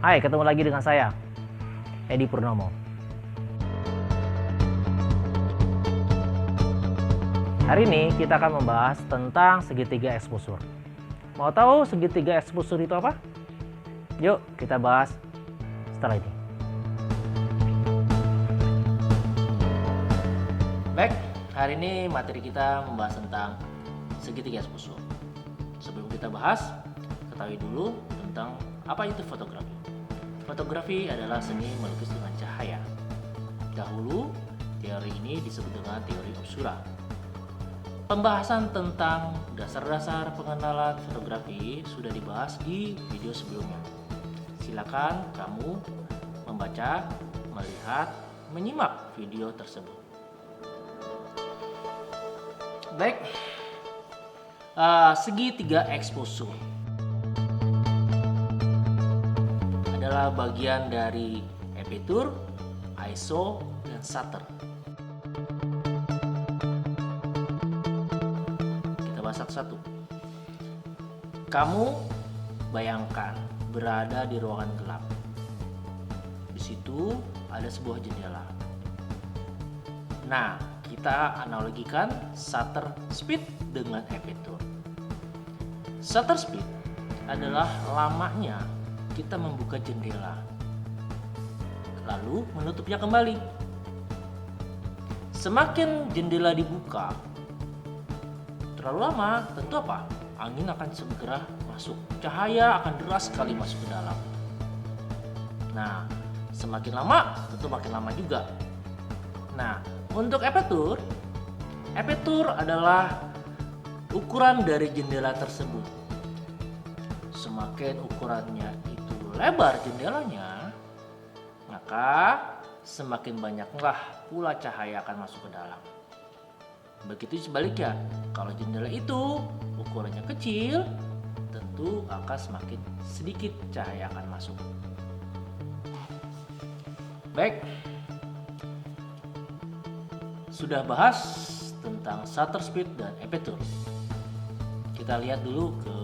Hai, ketemu lagi dengan saya, Edi Purnomo. Hari ini kita akan membahas tentang segitiga exposure. Mau tahu segitiga exposure itu apa? Yuk kita bahas setelah ini. Baik, hari ini materi kita membahas tentang segitiga exposure. Sebelum kita bahas, ketahui dulu tentang apa itu fotografi. Fotografi adalah seni melukis dengan cahaya. Dahulu, teori ini disebut dengan teori obscura. Pembahasan tentang dasar-dasar pengenalan fotografi sudah dibahas di video sebelumnya. Silakan kamu membaca, melihat, menyimak video tersebut. Baik, segitiga exposure adalah bagian dari aperture, ISO, dan shutter. Kita bahas satu-satu. Kamu bayangkan berada di ruangan gelap. Di situ ada sebuah jendela. Nah, kita analogikan shutter speed dengan aperture. Shutter speed adalah lamanya kita membuka jendela lalu menutupnya kembali. Semakin jendela dibuka terlalu lama, tentu apa? Angin akan segera masuk, cahaya akan deras sekali masuk ke dalam. Nah, semakin lama tentu makin lama juga. Nah, untuk aperture adalah ukuran dari jendela tersebut. Semakin ukurannya lebar jendelanya, maka semakin banyaklah pula cahaya akan masuk ke dalam. Begitu sebaliknya, kalau jendela itu ukurannya kecil, tentu akan semakin sedikit cahaya akan masuk. Baik, sudah bahas tentang shutter speed dan aperture. Kita lihat dulu ke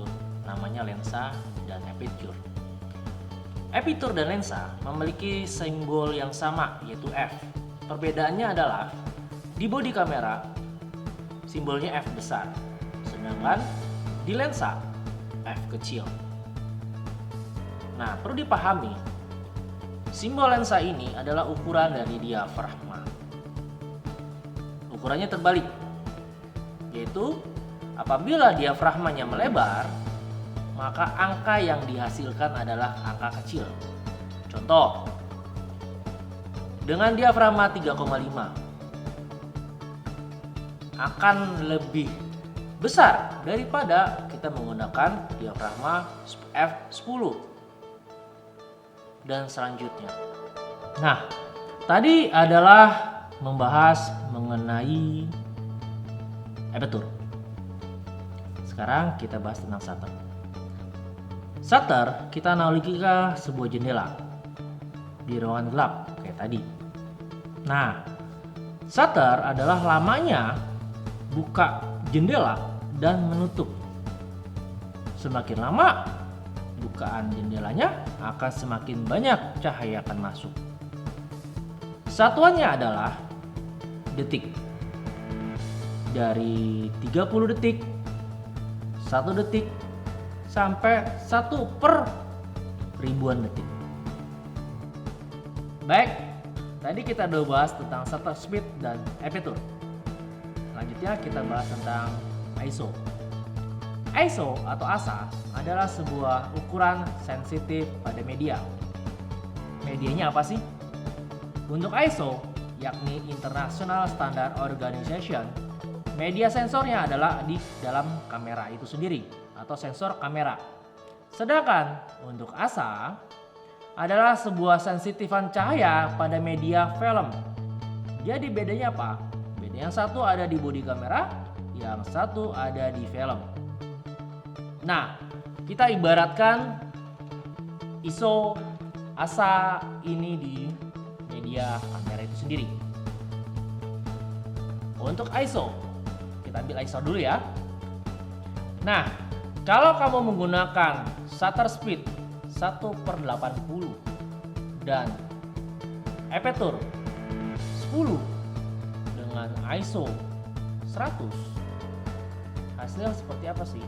namanya lensa dan aperture. Aperture dan lensa memiliki simbol yang sama, yaitu f. Perbedaannya adalah di bodi kamera simbolnya f besar, sedangkan di lensa f kecil. Nah, perlu dipahami, simbol lensa ini adalah ukuran dari diafragma. Ukurannya terbalik, yaitu apabila diafragmanya melebar, maka angka yang dihasilkan adalah angka kecil. Contoh, dengan diafragma 3,5 akan lebih besar daripada kita menggunakan diafragma f10 dan selanjutnya. Nah, tadi adalah membahas mengenai aperture. Sekarang kita bahas tentang shutter. Shutter kita analogikan sebuah jendela di ruangan gelap kayak tadi. Nah, shutter adalah lamanya buka jendela dan menutup. Semakin lama bukaan jendelanya, akan semakin banyak cahaya akan masuk. Satuannya adalah detik. Dari 30 detik, 1 detik, sampai 1 per ribuan detik. Baik, tadi kita udah bahas tentang shutter speed dan aperture. Selanjutnya kita bahas tentang ISO. ISO atau ASA adalah sebuah ukuran sensitif pada media. Medianya apa sih? Untuk ISO, yakni International Standard Organization, media sensornya adalah di dalam kamera itu sendiri atau sensor kamera. Sedangkan untuk ASA adalah sebuah sensitifan cahaya pada media film. Jadi bedanya apa? Beda, yang satu ada di bodi kamera, yang satu ada di film. Nah, kita ibaratkan ISO, ASA ini di media kamera itu sendiri. Untuk ISO, kita ambil ISO dulu ya. Nah, kalau kamu menggunakan shutter speed 1/80 dan Aperture 10 dengan ISO 100, hasilnya seperti apa sih?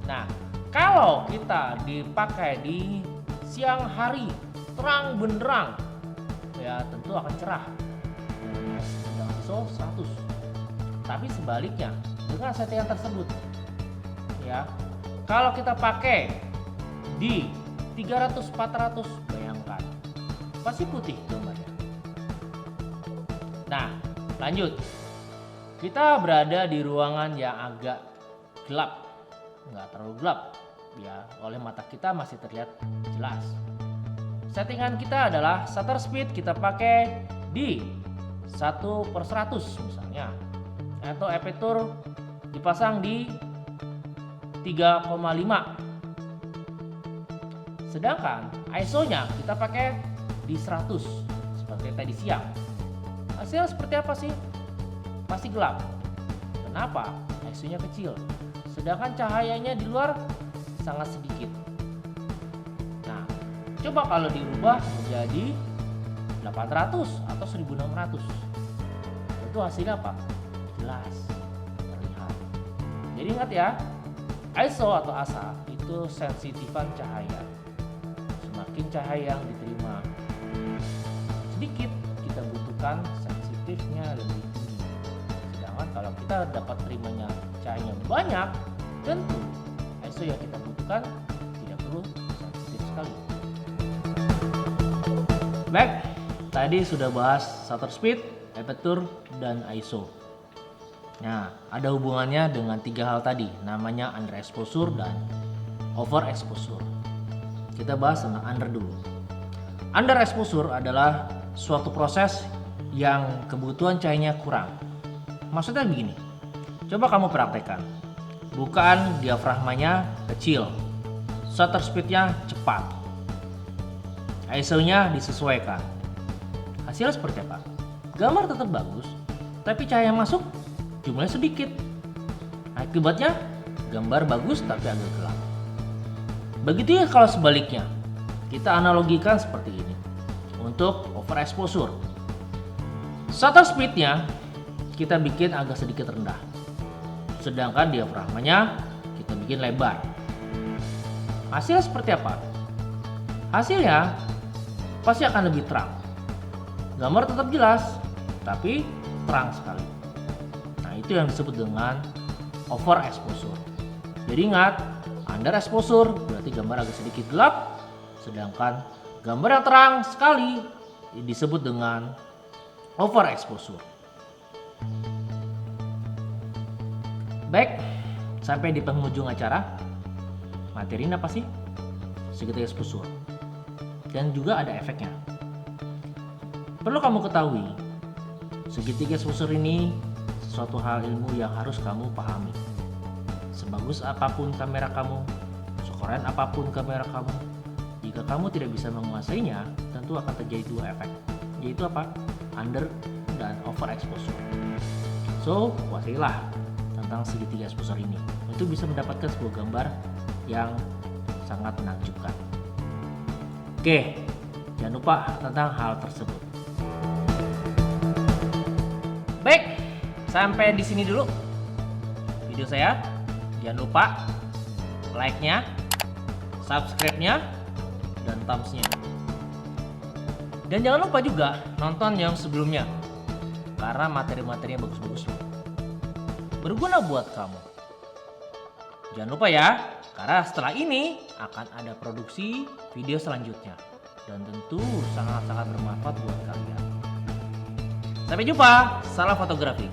Nah, kalau kita dipakai di siang hari terang benderang, ya tentu akan cerah dengan ISO 100. Tapi sebaliknya dengan settingan tersebut, ya kalau kita pakai di 300-400, bayangkan pasti putih gambarnya. Nah, lanjut. Kita berada di ruangan yang agak gelap, nggak terlalu gelap, ya oleh mata kita masih terlihat jelas. Settingan kita adalah shutter speed kita pakai di 1/100 misalnya, atau aperture dipasang di 3,5. Sedangkan ISO-nya kita pakai di 100 seperti tadi siang. Hasilnya seperti apa sih? Pasti gelap. Kenapa? ISO-nya kecil. Sedangkan cahayanya di luar sangat sedikit. Nah, coba kalau dirubah menjadi 800 atau 1600. Itu hasilnya apa? Jelas terlihat. Jadi ingat ya, ISO atau ASA itu sensitifan cahaya. Semakin cahaya yang diterima sedikit, kita butuhkan sensitifnya lebih tinggi. Sedangkan kalau kita dapat terimanya cahayanya banyak, tentu ISO yang kita butuhkan tidak perlu sensitif sekali. Baik, tadi sudah bahas shutter speed, aperture, dan ISO. Nah, ada hubungannya dengan 3 hal tadi, namanya underexposure dan overexposure. Kita bahas tentang under dulu. Underexposure adalah suatu proses yang kebutuhan cahayanya kurang. Maksudnya begini, coba kamu praktekkan. Bukaan diafragmanya kecil, shutter speednya cepat, ISO-nya disesuaikan. Hasilnya seperti apa? Gambar tetap bagus, tapi cahaya yang masuk jumlahnya sedikit. Akibatnya gambar bagus tapi agak gelap. Begitu ya kalau sebaliknya. Kita analogikan seperti ini. Untuk overexposure, shutter speednya kita bikin agak sedikit rendah, sedangkan diafragmanya kita bikin lebar. Hasilnya seperti apa? Hasilnya pasti akan lebih terang. Gambar tetap jelas, tapi terang sekali. Nah, itu yang disebut dengan overexposure. Jadi ingat, underexposure berarti gambar agak sedikit gelap, sedangkan gambar yang terang sekali disebut dengan overexposure. Baik, sampai di penghujung acara. Materi ini apa sih? Segitiga exposure. Dan juga ada efeknya. Perlu kamu ketahui, segitiga exposure ini suatu hal ilmu yang harus kamu pahami. Sebagus apapun kamera kamu, sekeren apapun kamera kamu, jika kamu tidak bisa menguasainya, tentu akan terjadi 2 efek, yaitu apa? Under dan overexposure. So, kuasailah tentang segitiga exposure ini untuk bisa mendapatkan sebuah gambar yang sangat menakjubkan. Oke, jangan lupa tentang hal tersebut. Baik, sampai di sini dulu video saya. Jangan lupa like-nya, subscribe-nya, dan thumbs-nya. Dan jangan lupa juga nonton yang sebelumnya, karena materi-materinya bagus-bagus loh. Berguna buat kamu. Jangan lupa ya, karena setelah ini akan ada produksi video selanjutnya. Dan tentu sangat-sangat bermanfaat buat kalian. Sampai jumpa, salam fotografi.